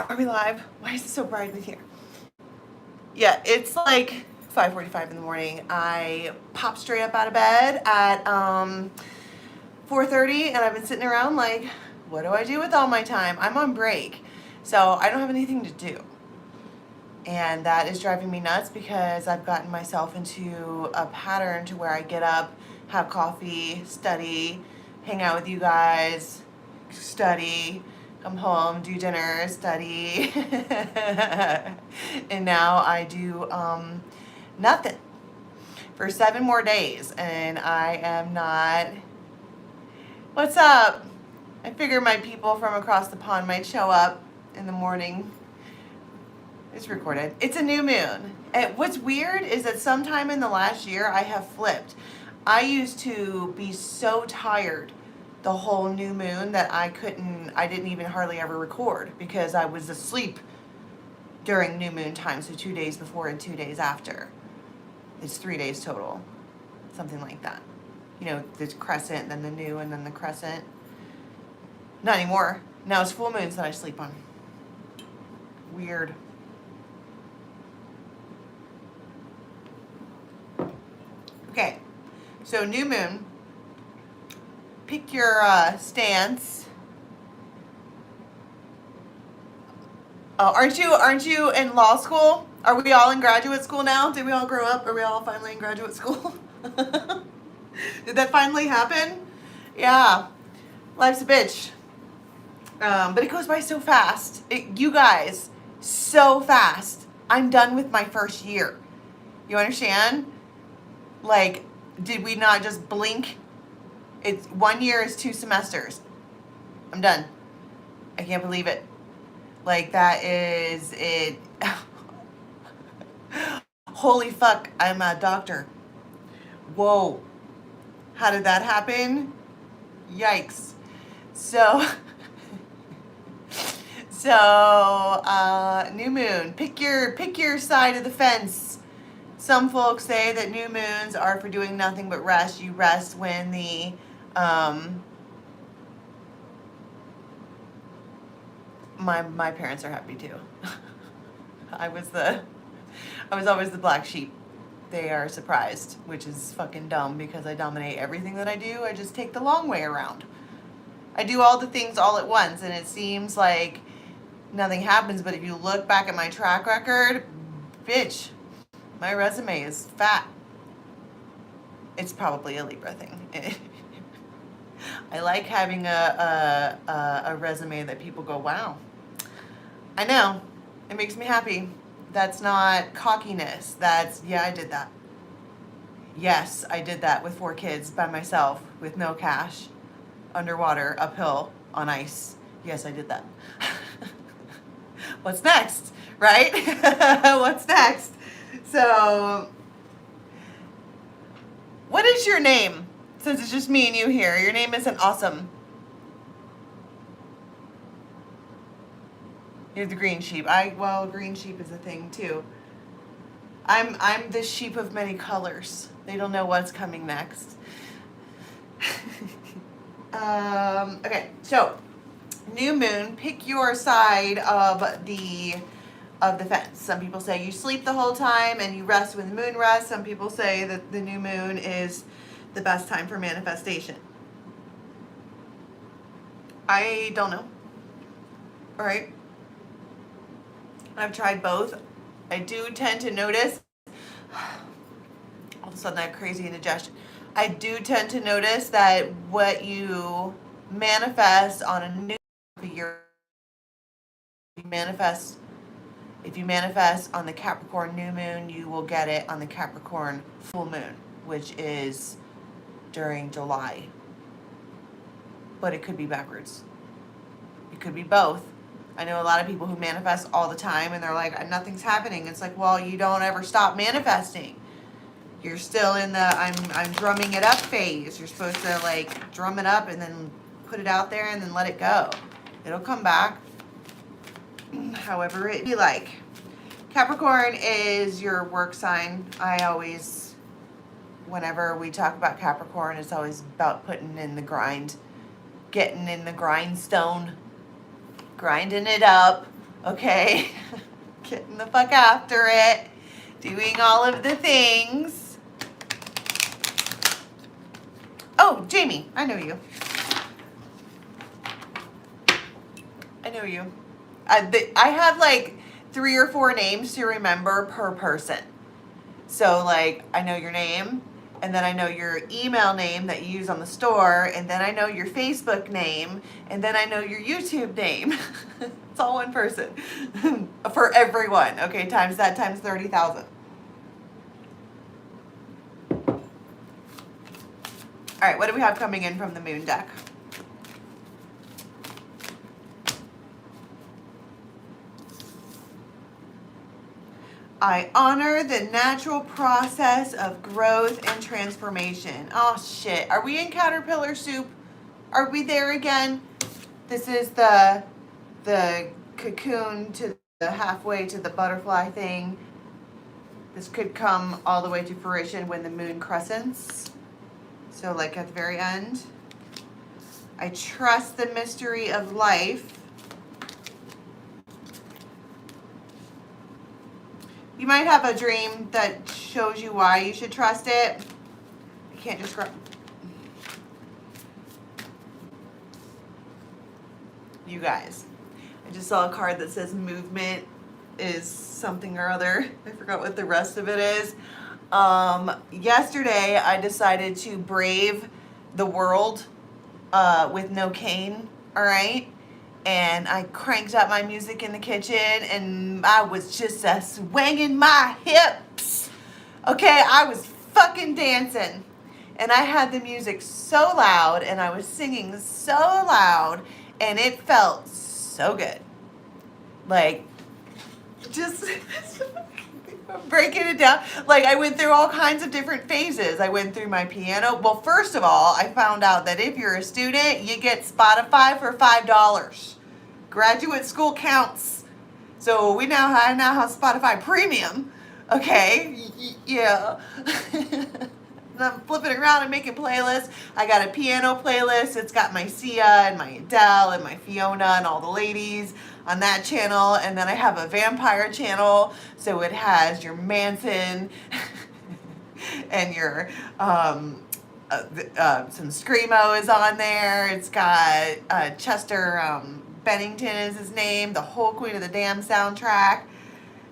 Are we live? Why is it so bright in here? Yeah, it's like 5:45 in the morning. I popped straight up out of bed at 4:30, and I've been sitting around like, what do I do with all my time? I'm on break, so I don't have anything to do. And that is driving me nuts because I've gotten myself into a pattern to where I get up, have coffee, study, hang out with you guys, study, come home, do dinner, study. And now I do nothing for 7 more days, and I am not. What's up? I figure my people from across the pond might show up in the morning. It's recorded. It's a new moon. And what's weird is that sometime in the last year I have flipped. I used to be so tired the whole new moon that I didn't even hardly ever record because I was asleep during new moon time. So 2 days before and 2 days after. It's 3 days total. Something like that. You know, the crescent, then the new, and then the crescent. Not anymore. Now it's full moons that I sleep on. Weird. Okay, so new moon, pick your stance. Oh, aren't you in law school? Are we all in graduate school now? Did we all grow up? Are we all finally in graduate school? Did that finally happen? Yeah, life's a bitch. But it goes by so fast. You guys, so fast. I'm done with my first year. You understand? Like, did we not just blink? It's 1 year is 2 semesters. I'm done. I can't believe it. Like, that is it. Holy fuck, I'm a doctor. Whoa. How did that happen? Yikes. So, new moon. Pick your side of the fence. Some folks say that new moons are for doing nothing but rest. You rest when the my parents are happy too. I was always the black sheep. They are surprised, which is fucking dumb because I dominate everything that I do. I just take the long way around. I do all the things all at once, and it seems like nothing happens. But if you look back at my track record, bitch, my resume is fat. It's probably a Libra thing. I like having a resume that people go, wow. I know. It makes me happy. That's not cockiness. That's, yeah, I did that. Yes, I did that with 4 kids by myself with no cash, underwater, uphill, on ice. Yes, I did that. What's next, right? What's next? So, what is your name? Since it's just me and you here, your name isn't awesome. You're the green sheep. Well, green sheep is a thing too. I'm the sheep of many colors. They don't know what's coming next. Okay, so new moon. Pick your side of the fence. Some people say you sleep the whole time and you rest when the moon rests. Some people say that the new moon is the best time for manifestation. I don't know. All right. I've tried both. I do tend to notice, all of a sudden I have crazy indigestion. I do tend to notice that what you manifest on a new year, if you manifest on the Capricorn new moon, you will get it on the Capricorn full moon, which is during July. But it could be backwards. It could be both. I know a lot of people who manifest all the time and they're like, nothing's happening. It's like, well, you don't ever stop manifesting. You're still in the I'm drumming it up phase. You're supposed to like drum it up and then put it out there and then let it go. It'll come back however it be like. Capricorn is your work sign. I always, whenever we talk about Capricorn, it's always about putting in the grind, getting in the grindstone, grinding it up, okay? Getting the fuck after it, doing all of the things. Oh, Jamie, I know you. I know you. I have like 3 or 4 names to remember per person. So like, I know your name, and then I know your email name that you use on the store, and then I know your Facebook name, and then I know your YouTube name. It's all one person for everyone. Okay, times that times 30,000. All right, what do we have coming in from the moon deck? I honor the natural process of growth and transformation. Oh shit, are we in caterpillar soup? Are we there again? This is the cocoon to the halfway to the butterfly thing. This could come all the way to fruition when the moon crescents. So like at the very end. I trust the mystery of life. You might have a dream that shows you why you should trust it. You can't just grab. You guys, I just saw a card that says movement is something or other. I forgot what the rest of it is. Yesterday, I decided to brave the world with no cane, all right? And I cranked up my music in the kitchen, and I was just swinging my hips. Okay, I was fucking dancing. And I had the music so loud, and I was singing so loud, and it felt so good. Like, just breaking it down. Like, I went through all kinds of different phases. I went through my piano. Well, first of all, I found out that if you're a student, you get Spotify for $5. Graduate school counts. So I now have Spotify Premium. Okay, yeah. And I'm flipping around and making playlists. I got a piano playlist. It's got my Sia and my Adele and my Fiona and all the ladies on that channel. And then I have a vampire channel. So it has your Manson and your some Screamo is on there. It's got Chester Bennington is his name, the whole Queen of the Damn soundtrack.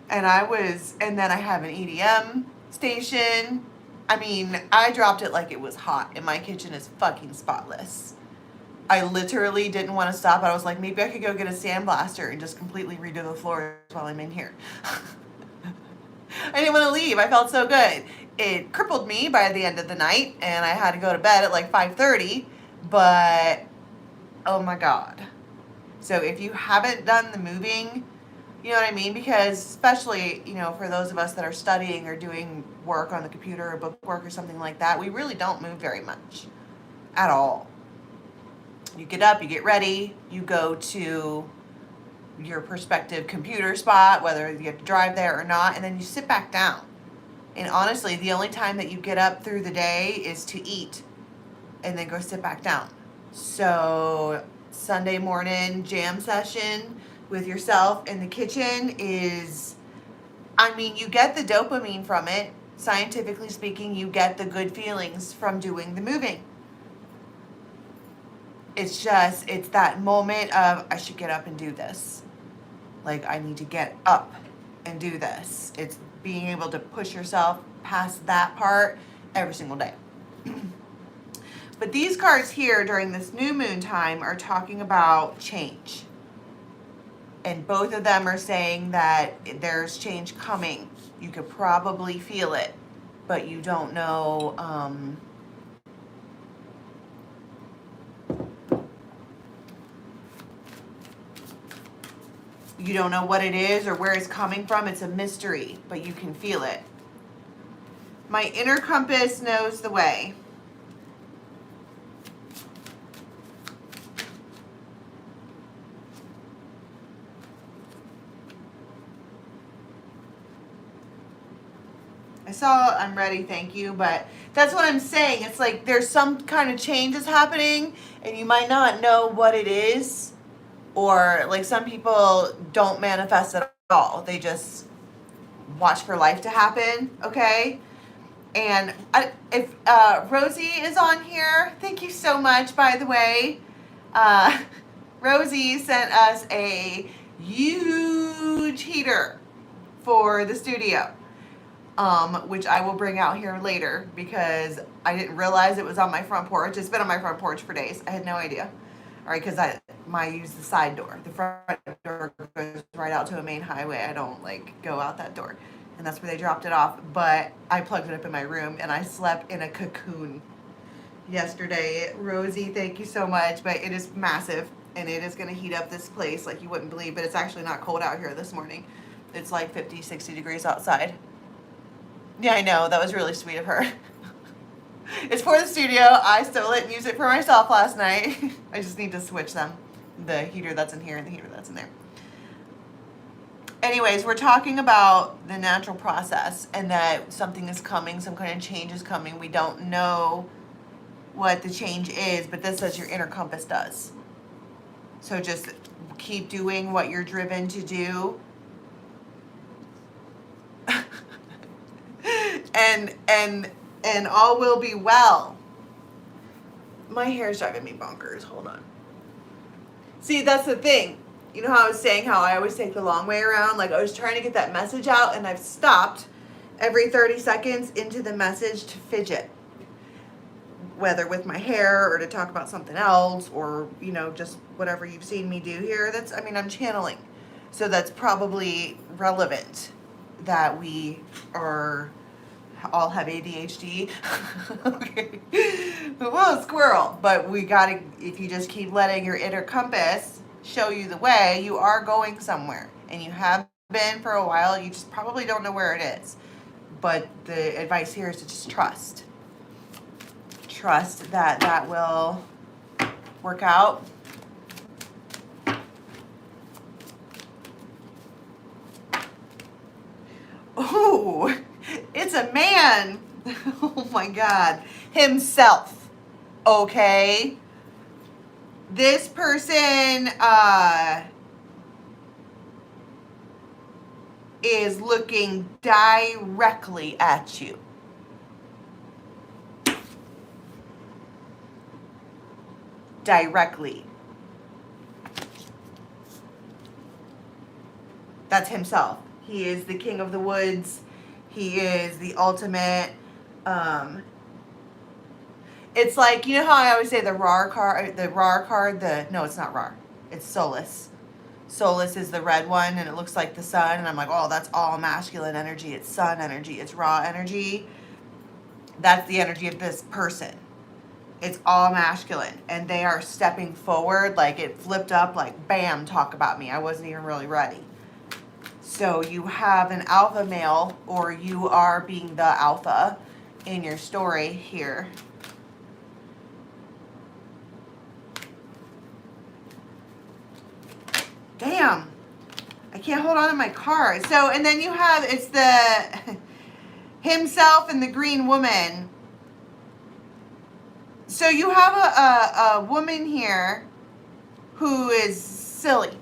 And then I have an EDM station. I mean, I dropped it like it was hot, and my kitchen is fucking spotless. I literally didn't want to stop. I was like, maybe I could go get a sandblaster and just completely redo the floors while I'm in here. I didn't want to leave. I felt so good. It crippled me by the end of the night, and I had to go to bed at like 5:30, but oh my God. So if you haven't done the moving, you know what I mean? Because especially, for those of us that are studying or doing work on the computer or book work or something like that, we really don't move very much at all. You get up, you get ready, you go to your prospective computer spot, whether you have to drive there or not, and then you sit back down. And honestly, the only time that you get up through the day is to eat and then go sit back down. So Sunday morning jam session with yourself in the kitchen is, you get the dopamine from it. Scientifically speaking, you get the good feelings from doing the moving. It's that moment of, I should get up and do this. Like, I need to get up and do this. It's being able to push yourself past that part every single day. But these cards here during this new moon time are talking about change. And both of them are saying that there's change coming. You could probably feel it, but you don't know. You don't know what it is or where it's coming from. It's a mystery, but you can feel it. My inner compass knows the way. I saw I'm ready, thank you, but that's what I'm saying. It's like there's some kind of change is happening and you might not know what it is Or like some people don't manifest at all. They just watch for life to happen, okay? And if Rosie is on here, thank you so much, by the way. Rosie sent us a huge heater for the studio, which I will bring out here later because I didn't realize it was on my front porch. It's been on my front porch for days. I had no idea. All right, because I use the side door. The front door goes right out to a main highway. I don't like go out that door. And that's where they dropped it off. But I plugged it up in my room and I slept in a cocoon yesterday. Rosie, thank you so much. But it is massive and it is going to heat up this place like you wouldn't believe. But it's actually not cold out here this morning. It's like 50, 60 degrees outside. Yeah, I know. That was really sweet of her. It's for the studio. I stole it and used it for myself last night. I just need to switch them. The heater that's in here and the heater that's in there. Anyways, we're talking about the natural process and that something is coming, some kind of change is coming. We don't know what the change is, but this says your inner compass does. So just keep doing what you're driven to do. and all will be well. My hair is driving me bonkers. Hold on. See, that's the thing. You know how I was saying how I always take the long way around? Like I was trying to get that message out and I've stopped every 30 seconds into the message to fidget. Whether with my hair or to talk about something else or, you know, just whatever you've seen me do here. I'm channeling. So that's probably relevant that we all have ADHD. Okay. Whoa, squirrel. But we gotta, if you just keep letting your inner compass show you the way, you are going somewhere. And you have been for a while. You just probably don't know where it is. But the advice here is to just trust. Trust that that will work out. Oh, it's a man. Oh my God. Himself. Okay. This person is looking directly at you. Directly. That's himself. He is the king of the woods. He is the ultimate. It's like, you know how I always say the RAR card, no, it's not RAR. It's Solus. Solus is the red one and it looks like the sun. And I'm like, oh, that's all masculine energy. It's sun energy. It's raw energy. That's the energy of this person. It's all masculine. And they are stepping forward like it flipped up like, bam, talk about me. I wasn't even really ready. So you have an alpha male or you are being the alpha in your story here. Damn, I can't hold on to my card. So, and then you have, it's the himself and the green woman. So you have a woman here who is silly.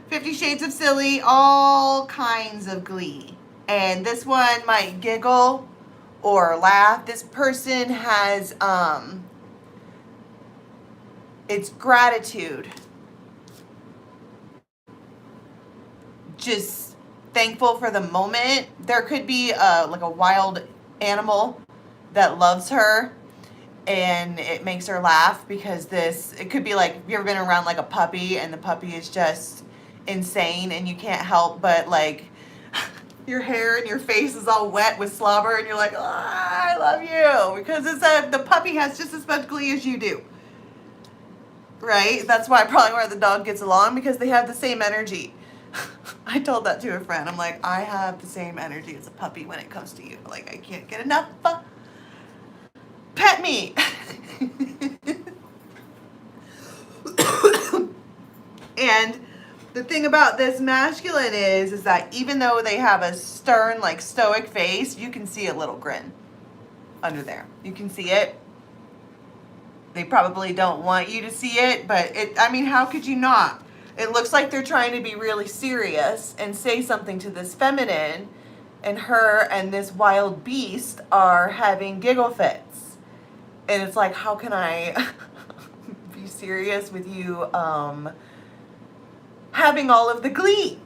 50 Shades of Silly, all kinds of glee. And this one might giggle or laugh. This person has, it's gratitude. Just thankful for the moment. There could be like a wild animal that loves her and it makes her laugh because it could be like, have you ever been around like a puppy and the puppy is just insane and you can't help but like your hair and your face is all wet with slobber and you're like, oh, I love you because the puppy has just as much glee as you do. Right? That's why probably where the dog gets along because they have the same energy. I told that to a friend. I'm like, I have the same energy as a puppy when it comes to you. Like, I can't get enough. Pet me. And the thing about this masculine is that even though they have a stern, like stoic face, you can see a little grin under there. You can see it. They probably don't want you to see it, but I mean, how could you not? It looks like they're trying to be really serious and say something to this feminine, and her and this wild beast are having giggle fits. And it's like, how can I be serious with you having all of the glee?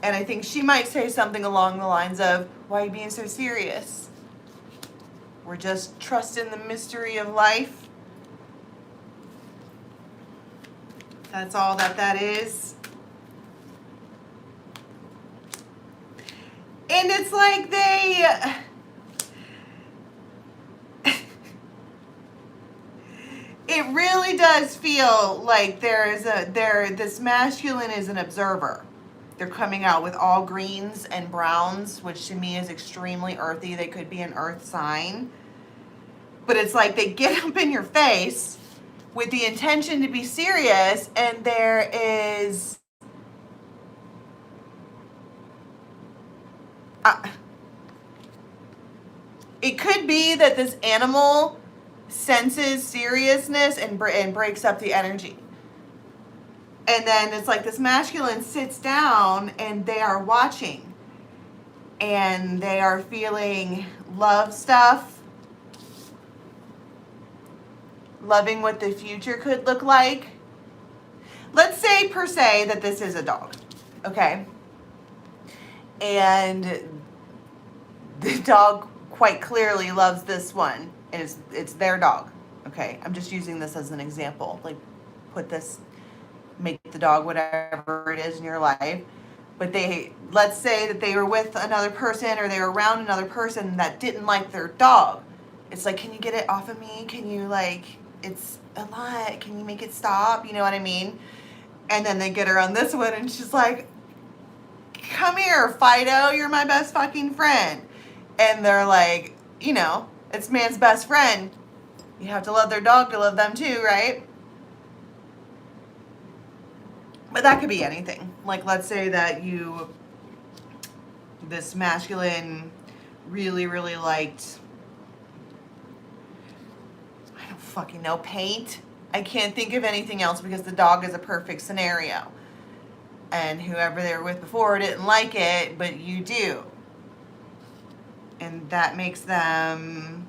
And I think she might say something along the lines of, why are you being so serious? We're just trusting the mystery of life. That's all that is. And it's like it really does feel like this masculine is an observer. They're coming out with all greens and browns, which to me is extremely earthy. They could be an earth sign. But it's like they get up in your face with the intention to be serious, and there is it could be that this animal senses seriousness and breaks up the energy. And then it's like this masculine sits down and they are watching. And they are feeling love stuff. Loving what the future could look like. Let's say per se that this is a dog. Okay? And the dog quite clearly loves this one. And it's their dog. Okay? I'm just using this as an example. Like, make the dog whatever it is in your life. But let's say that they were with another person or they were around another person that didn't like their dog. It's like, can you get it off of me? Can you, like, it's a lot. Can you make it stop? You know what I mean? And then they get her on this one and she's like, come here, Fido, you're my best fucking friend. And they're like, you know, it's man's best friend. You have to love their dog to love them too, right? But that could be anything. Like, let's say that this masculine really, really liked, I don't fucking know, paint. I can't think of anything else because the dog is a perfect scenario. And whoever they were with before didn't like it, but you do. And that makes them,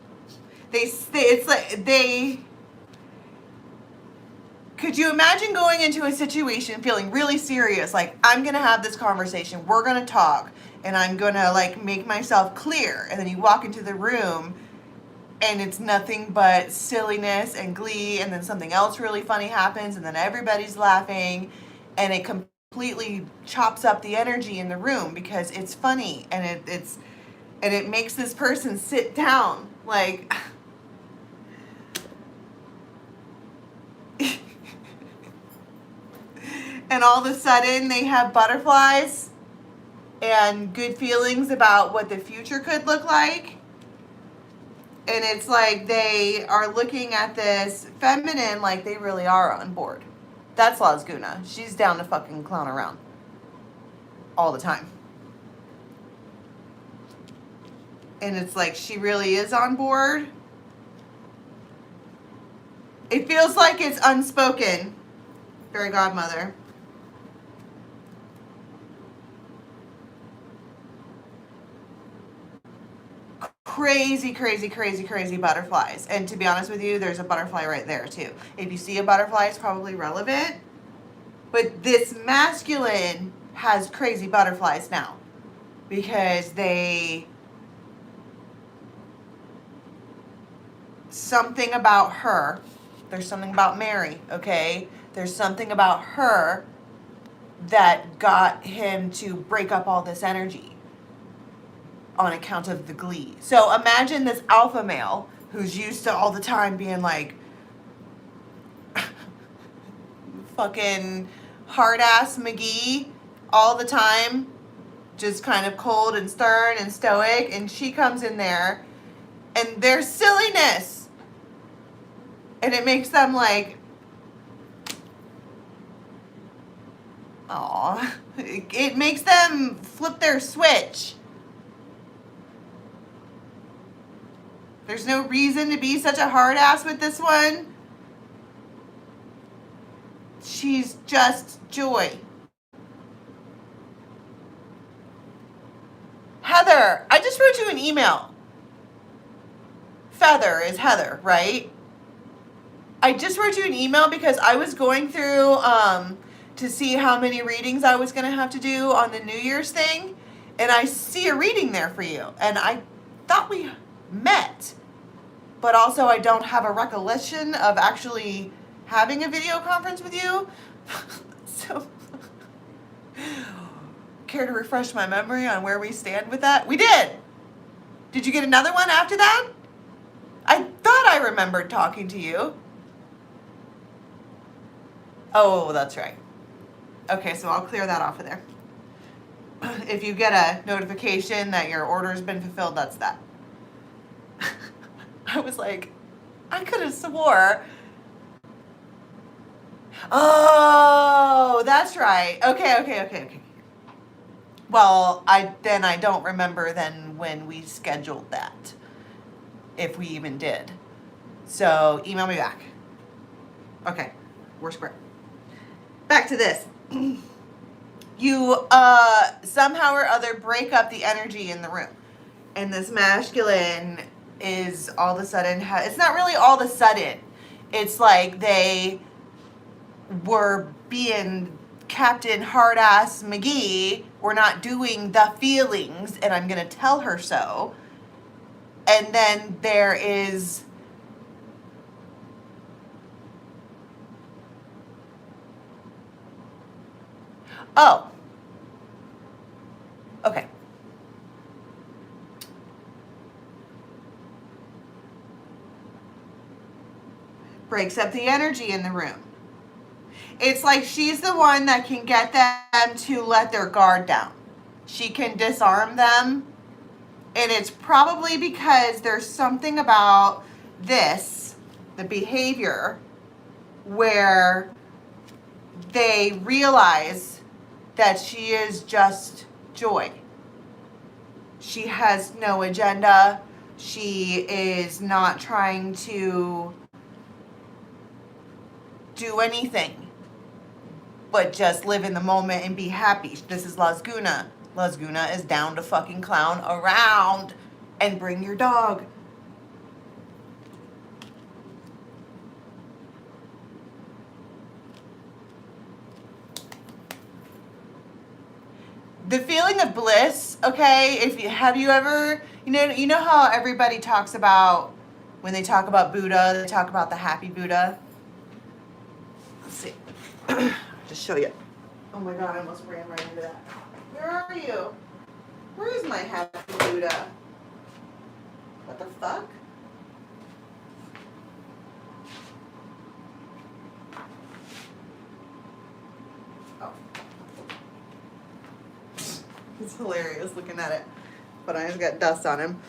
could you imagine going into a situation feeling really serious? Like, I'm going to have this conversation. We're going to talk. And I'm going to, like, make myself clear. And then you walk into the room and it's nothing but silliness and glee. And then something else really funny happens. And then everybody's laughing. And it completely chops up the energy in the room because it's funny. And it makes this person sit down. Like... And all of a sudden they have butterflies and good feelings about what the future could look like. And it's like they are looking at this feminine like they really are on board. That's Lazguna. She's down to fucking clown around all the time. And it's like she really is on board. It feels like it's unspoken. Fairy godmother. Crazy, crazy, crazy, crazy butterflies. And to be honest with you, there's a butterfly right there too. If you see a butterfly, it's probably relevant. But this masculine has crazy butterflies now. Because something about her, there's something about Mary, okay? There's something about her that got him to break up all this energy on account of the glee. So imagine this alpha male who's used to all the time being like fucking hard ass McGee all the time, just kind of cold and stern and stoic, and she comes in there and there's silliness and it makes them like, aw, it makes them flip their switch. There's no reason to be such a hard ass with this one. She's just joy. Heather, I just wrote you an email. Feather is Heather, right? I just wrote you an email because I was going through to see how many readings I was going to have to do on the New Year's thing. And I see a reading there for you. And I thought we met. But also I don't have a recollection of actually having a video conference with you. So, care to refresh my memory on where we stand with that? We did. Did you get another one after that? I thought I remembered talking to you. Oh, that's right. Okay, so I'll clear that off of there. If you get a notification that your order's been fulfilled, that's that. I was like, I could have swore. Oh, that's right. Okay. Well, I don't remember then when we scheduled that, if we even did. So email me back. Okay, we're square. Back to this. You somehow or other break up the energy in the room, and this masculine is all of a sudden. It's not really all of a sudden. It's like they were being Captain Hard-Ass McGee. We're not doing the feelings, and I'm going to tell her so. And then there is okay. Breaks up the energy in the room. It's like she's the one that can get them to let their guard down. She can disarm them. And it's probably because there's something about this, the behavior, where they realize that she is just joy. She has no agenda. She is not trying to do anything but just live in the moment and be happy. This is Las Guna. Las Guna is down to fucking clown around and bring your dog. The feeling of bliss, okay, have you ever, you know how everybody talks about, when they talk about Buddha, they talk about the happy Buddha? Let's see. Just show you. Oh my God, I almost ran right into that. Where are you? Where is my happy Buddha? What the fuck? Oh. It's hilarious looking at it. But I just got dust on him.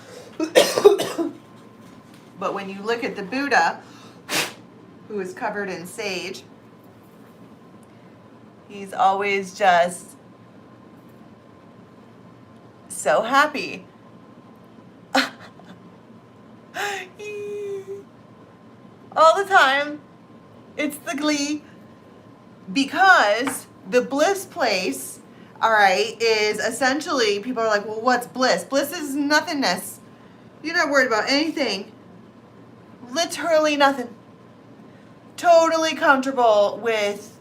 But when you look at the Buddha, who is covered in sage, he's always just so happy. All the time. It's the glee. Because the bliss place, all right, is essentially, people are like, well, what's bliss? Bliss is nothingness. You're not worried about anything. Literally nothing. Totally comfortable with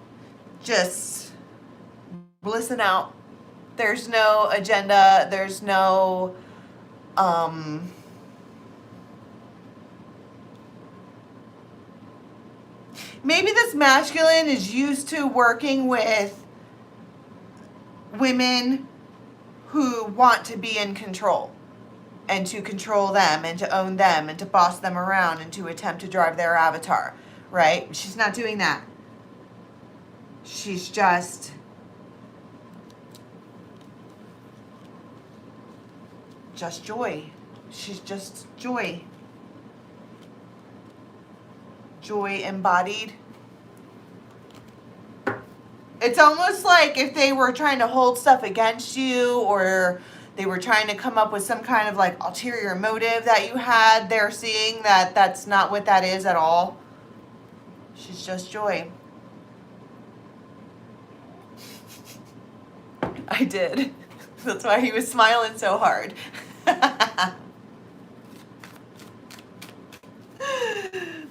just blissing out. There's no agenda. There's no, maybe this masculine is used to working with women who want to be in control and to control them and to own them and to boss them around and to attempt to drive their avatar, right? She's not doing that. She's just joy. She's just joy. Joy embodied. It's almost like if they were trying to hold stuff against you, or they were trying to come up with some kind of like ulterior motive that you had, they're seeing that that's not what that is at all. She's just joy. I did. That's why he was smiling so hard.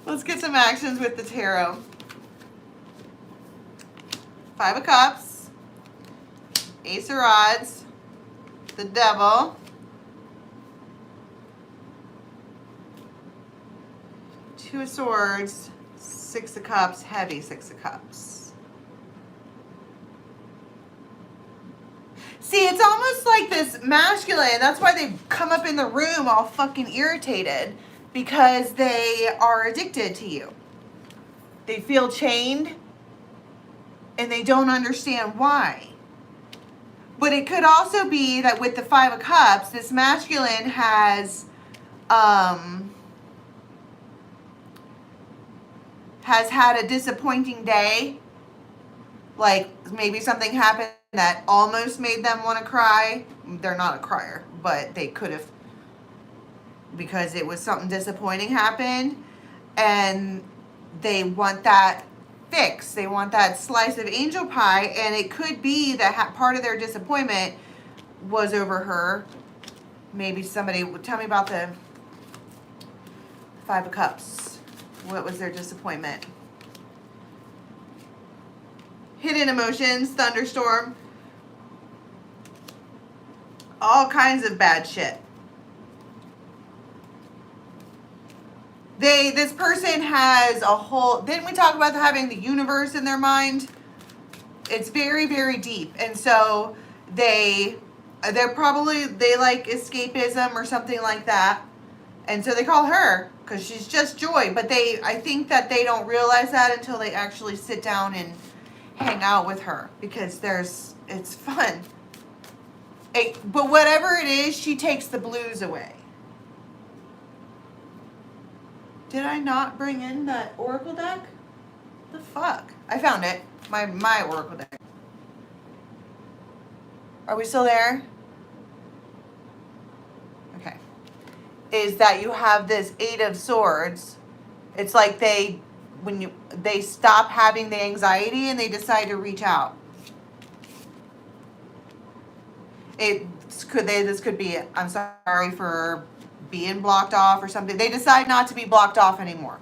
Let's get some actions with the tarot. 5 of Cups, Ace of Rods, the Devil, Two of Swords, 6 of Cups, heavy 6 of Cups. See, it's almost like this masculine, that's why they've come up in the room all fucking irritated, because they are addicted to you. They feel chained, and they don't understand why. But it could also be that with the 5 of Cups, this masculine has had a disappointing day. Like maybe something happened that almost made them want to cry. They're not a crier, but they could have, because it was something disappointing happened, and they want that fix. They want that slice of angel pie, and it could be that part of their disappointment was over her. Maybe somebody would tell me about the 5 of Cups. What was their disappointment? Hidden emotions, thunderstorm, all kinds of bad shit. This person has a whole, didn't we talk about having the universe in their mind? It's very, very deep. And so they're probably, they like escapism or something like that. And so they call her because she's just joy. But I think that they don't realize that until they actually sit down and hang out with her, because it's fun. But whatever it is, she takes the blues away. Did I not bring in that oracle deck? The fuck? I found it. My oracle deck. Are we still there? Okay. Is that you have this 8 of Swords. It's like they stop having the anxiety and they decide to reach out. This could be, I'm sorry for being blocked off or something. They decide not to be blocked off anymore.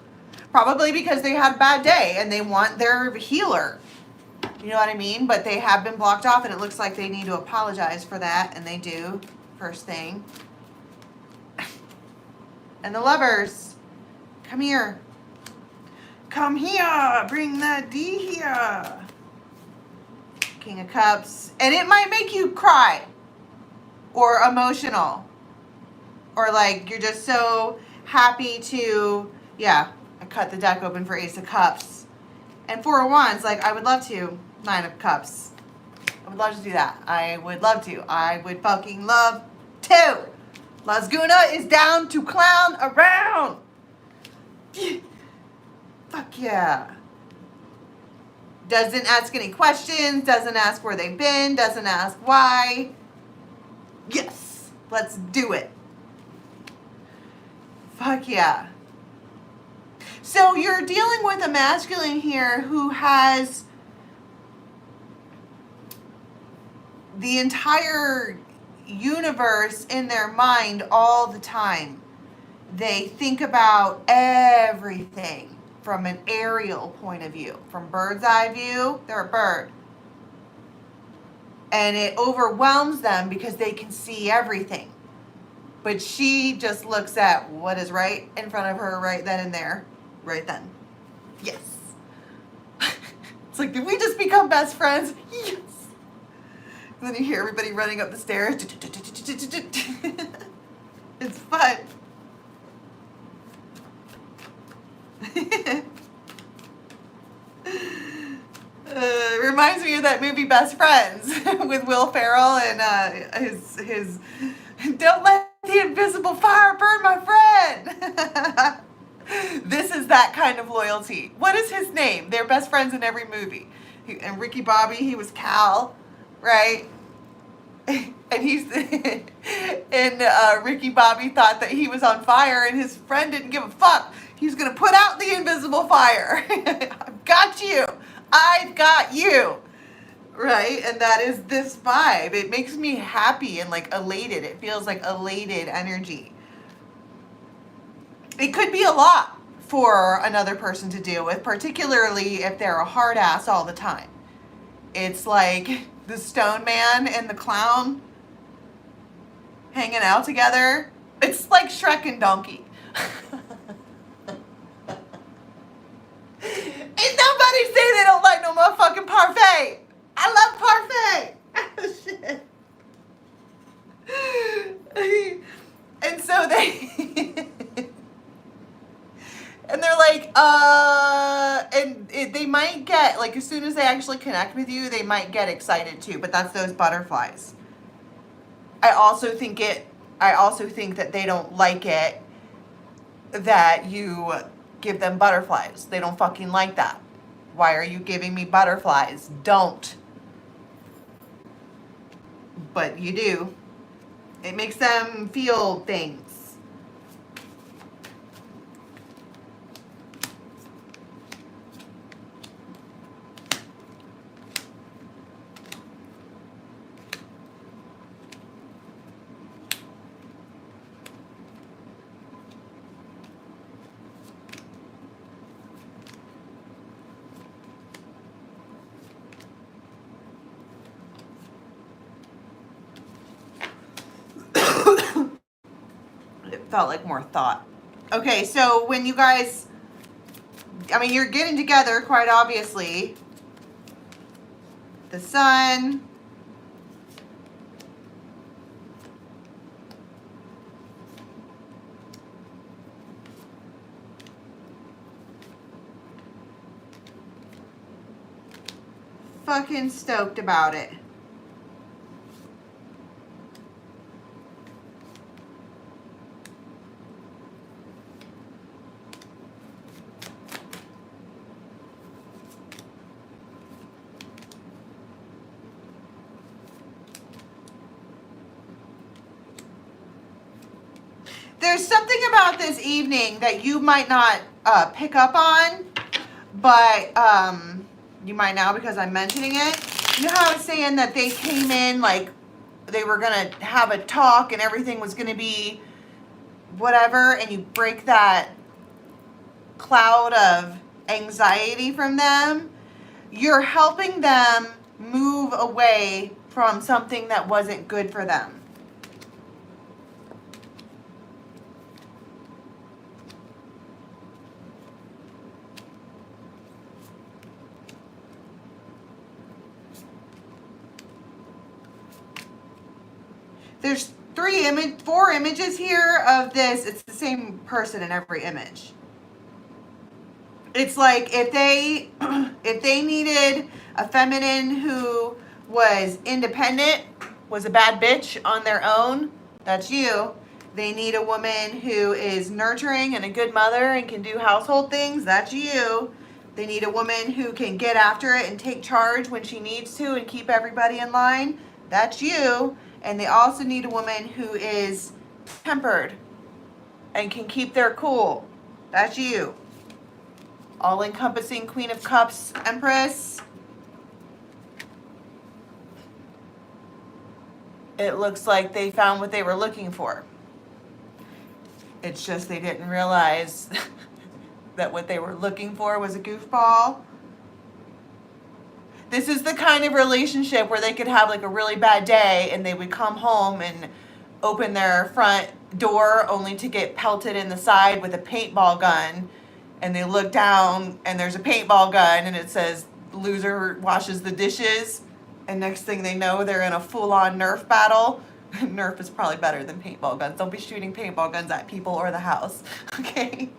Probably because they had a bad day and they want their healer. You know what I mean? But they have been blocked off, and it looks like they need to apologize for that, and they do, first thing. And the Lovers, come here. Come here, bring that D here. King of Cups. And it might make you cry or emotional. Or like you're just so happy to, yeah, I cut the deck open for Ace of Cups. And 4 of Wands, like I would love to. 9 of Cups. I would love to do that. I would love to. I would fucking love to. Lasguna is down to clown around. Fuck yeah. Doesn't ask any questions. Doesn't ask where they've been. Doesn't ask why. Yes. Let's do it. Fuck yeah. So you're dealing with a masculine here who has the entire universe in their mind all the time. They think about everything from an aerial point of view. From bird's eye view, they're a bird. And it overwhelms them because they can see everything. But she just looks at what is right in front of her right then and there. Right then. Yes. It's like, did we just become best friends? Yes. And then you hear everybody running up the stairs. It's fun. It reminds me of that movie Best Friends with Will Ferrell and his don't let the invisible fire burn my friend. This is that kind of loyalty. What is his name? They're best friends in every movie. And Ricky Bobby, he was Cal, right? And Ricky Bobby thought that he was on fire, and his friend didn't give a fuck. He was gonna put out the invisible fire. I've got you. I've got you. right? And that is this vibe. It makes me happy and like elated. It feels like elated energy. It could be a lot for another person to deal with, particularly if they're a hard ass all the time. It's like the stone man and the clown hanging out together. It's like Shrek and Donkey. Ain't nobody say they don't like no motherfucking parfait. I love parfait. Shit. And so they and they're like, they might get, like, as soon as they actually connect with you, they might get excited too, but that's those butterflies. I also think that they don't like it that you give them butterflies. They don't fucking like that. Why are you giving me butterflies? Don't. But you do. It makes them feel things. It felt like more thought. Okay, so when you guys, I mean, you're getting together, quite obviously. The sun. Fucking stoked about it. There's something about this evening that you might not pick up on, but you might now because I'm mentioning it. You know how I was saying that they came in like they were going to have a talk and everything was going to be whatever, and you break that cloud of anxiety from them? You're helping them move away from something that wasn't good for them. There's four images here of this. It's the same person in every image. It's like if they needed a feminine who was independent, was a bad bitch on their own, that's you. They need a woman who is nurturing and a good mother and can do household things, that's you. They need a woman who can get after it and take charge when she needs to and keep everybody in line, that's you. And they also need a woman who is tempered and can keep their cool. That's you. All-encompassing Queen of Cups, Empress. It looks like they found what they were looking for. It's just they didn't realize that what they were looking for was a goofball. This is the kind of relationship where they could have like a really bad day and they would come home and open their front door only to get pelted in the side with a paintball gun. And they look down and there's a paintball gun and it says, loser washes the dishes. And next thing they know, they're in a full-on Nerf battle. Nerf is probably better than paintball guns. Don't be shooting paintball guns at people or the house, okay?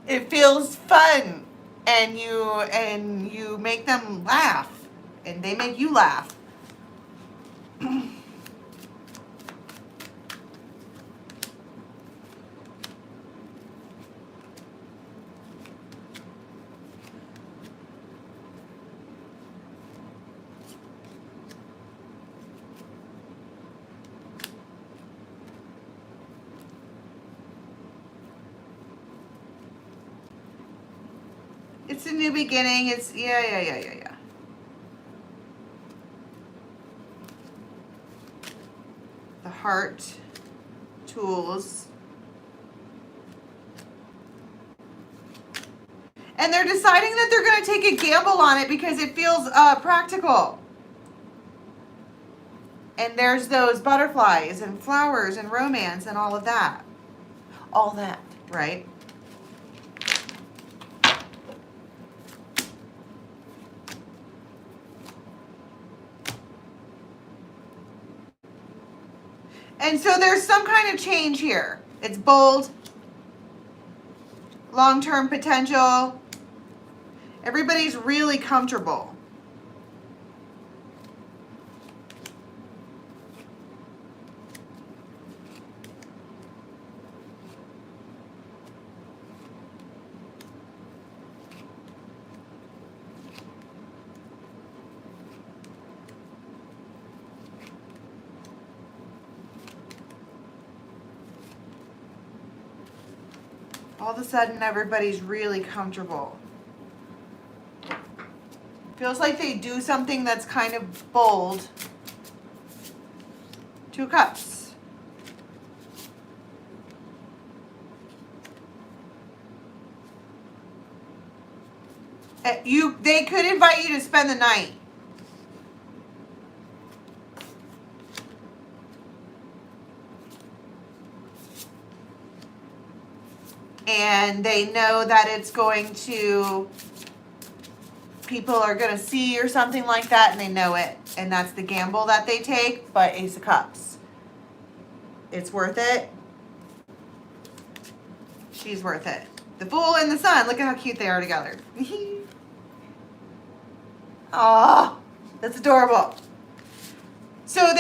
It feels fun. And you make them laugh, and they make you laugh. It's a new beginning. It's, yeah. The heart, tools. And they're deciding that they're going to take a gamble on it because it feels practical. And there's those butterflies and flowers and romance and all of that. All that, right? And so there's some kind of change here. It's bold, long-term potential. Everybody's really comfortable. All of a sudden, everybody's really comfortable. Feels like they do something that's kind of bold. 2 of Cups. They could invite you to spend the night. And they know that it's going to, people are going to see or something like that, and they know it. And that's the gamble that they take, but Ace of Cups. It's worth it. She's worth it. The Fool and the Sun, look at how cute they are together. Aw, that's adorable. So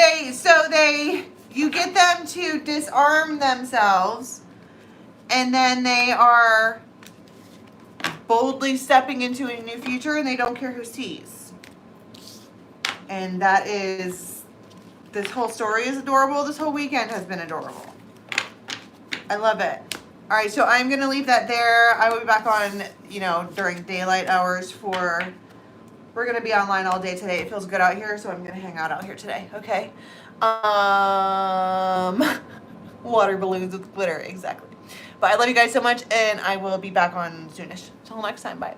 you get them to disarm themselves, and then they are boldly stepping into a new future, and they don't care who sees. And that is, this whole story is adorable. This whole weekend has been adorable. I love it. All right, so I'm going to leave that there. I will be back on, during daylight hours we're going to be online all day today. It feels good out here, so I'm going to hang out here today, okay? Water balloons with glitter, exactly. But I love you guys so much, and I will be back on soonish. Until next time, bye.